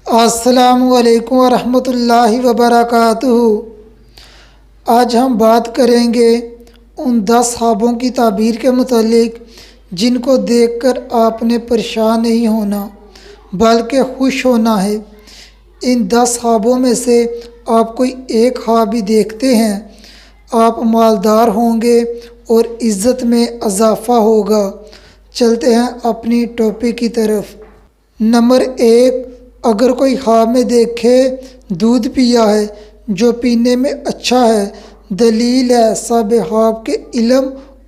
السلام علیکم ورحمۃ اللہ وبرکاتہ۔ آج ہم بات کریں گے ان 10 خوابوں کی تعبیر کے متعلق جن کو دیکھ کر آپ نے پریشان نہیں ہونا بلکہ خوش ہونا ہے۔ ان 10 خوابوں میں سے آپ کوئی ایک خواب بھی دیکھتے ہیں، آپ مالدار ہوں گے اور عزت میں اضافہ ہوگا۔ چلتے ہیں اپنی ٹاپک کی طرف۔ نمبر 1، اگر کوئی خواب میں دیکھے دودھ پیا ہے جو پینے میں اچھا ہے، دلیل ہے صاحب خواب کے علم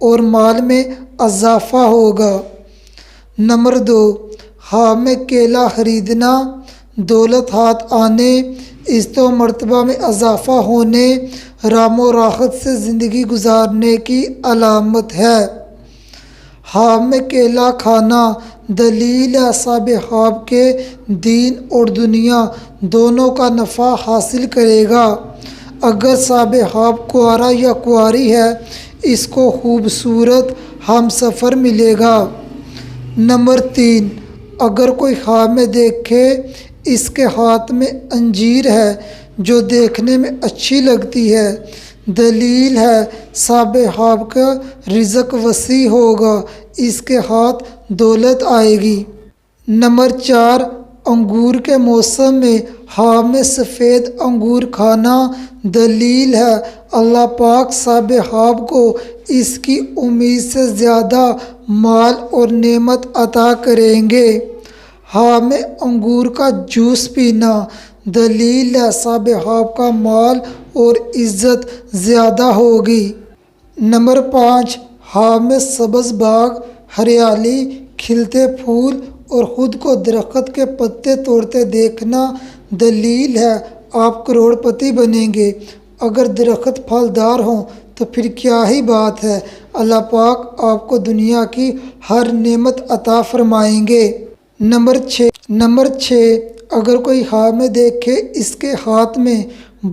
اور مال میں اضافہ ہوگا۔ نمبر 2، خواب میں کیلا خریدنا دولت ہاتھ آنے، عزت و مرتبہ میں اضافہ ہونے، رام و راحت سے زندگی گزارنے کی علامت ہے۔ خواب میں کیلا کھانا دلیل ہے صاحب خواب کے دین اور دنیا دونوں کا نفع حاصل کرے گا۔ اگر صاحب خواب کنوارا یا کنواری ہے، اس کو خوبصورت ہم سفر ملے گا۔ نمبر 3، اگر کوئی خواب میں دیکھے اس کے ہاتھ میں انجیر ہے جو دیکھنے میں اچھی لگتی ہے، دلیل ہے صاحب خواب کا رزق وسیع ہوگا، اس کے ہاتھ دولت آئے گی۔ نمبر 4، انگور کے موسم میں خواب میں سفید انگور کھانا دلیل ہے اللہ پاک صاحب خواب کو اس کی امید سے زیادہ مال اور نعمت عطا کریں گے۔ خواب میں انگور کا جوس پینا دلیل ہے صاحب خواب کا مال اور عزت زیادہ ہوگی۔ نمبر 5، خواب میں سبز باغ، ہریالی، کھلتے پھول اور خود کو درخت کے پتے توڑتے دیکھنا دلیل ہے آپ کروڑ پتی بنیں گے۔ اگر درخت پھلدار ہوں تو پھر کیا ہی بات ہے، اللہ پاک آپ کو دنیا کی ہر نعمت عطا فرمائیں گے۔ نمبر 6، اگر کوئی خواب میں دیکھے اس کے ہاتھ میں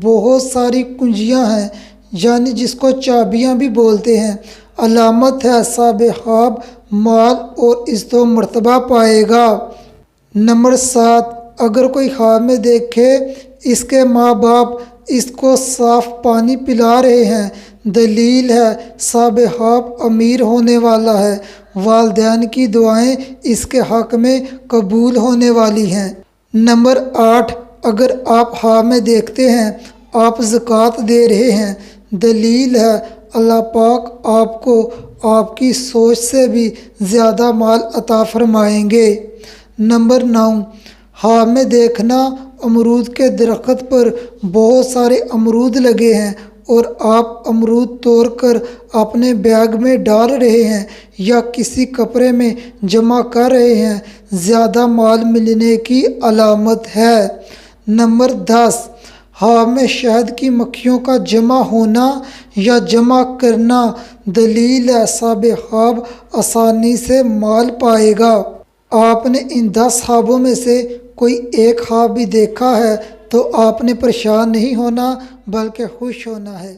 بہت ساری کنجیاں ہیں، یعنی جس کو چابیاں بھی بولتے ہیں، علامت ہے صاحب خواب مال اور عزت و مرتبہ پائے گا۔ نمبر 7، اگر کوئی خواب میں دیکھے اس کے ماں باپ اس کو صاف پانی پلا رہے ہیں، دلیل ہے صاحب خواب امیر ہونے والا ہے، والدین کی دعائیں اس کے حق میں قبول ہونے والی ہیں۔ نمبر 8، اگر آپ خواب میں دیکھتے ہیں آپ زکوٰۃ دے رہے ہیں، دلیل ہے اللہ پاک آپ کو آپ کی سوچ سے بھی زیادہ مال عطا فرمائیں گے۔ نمبر 9، خواب میں دیکھنا امرود کے درخت پر بہت سارے امرود لگے ہیں اور آپ امرود توڑ کر اپنے بیگ میں ڈال رہے ہیں یا کسی کپڑے میں جمع کر رہے ہیں، زیادہ مال ملنے کی علامت ہے۔ نمبر 10، خواب میں شہد کی مکھیوں کا جمع ہونا یا جمع کرنا دلیل ہے صاحب خواب آسانی سے مال پائے گا۔ آپ نے ان 10 خوابوں میں سے کوئی ایک خواب بھی دیکھا ہے تو آپ نے پریشان نہیں ہونا بلکہ خوش ہونا ہے۔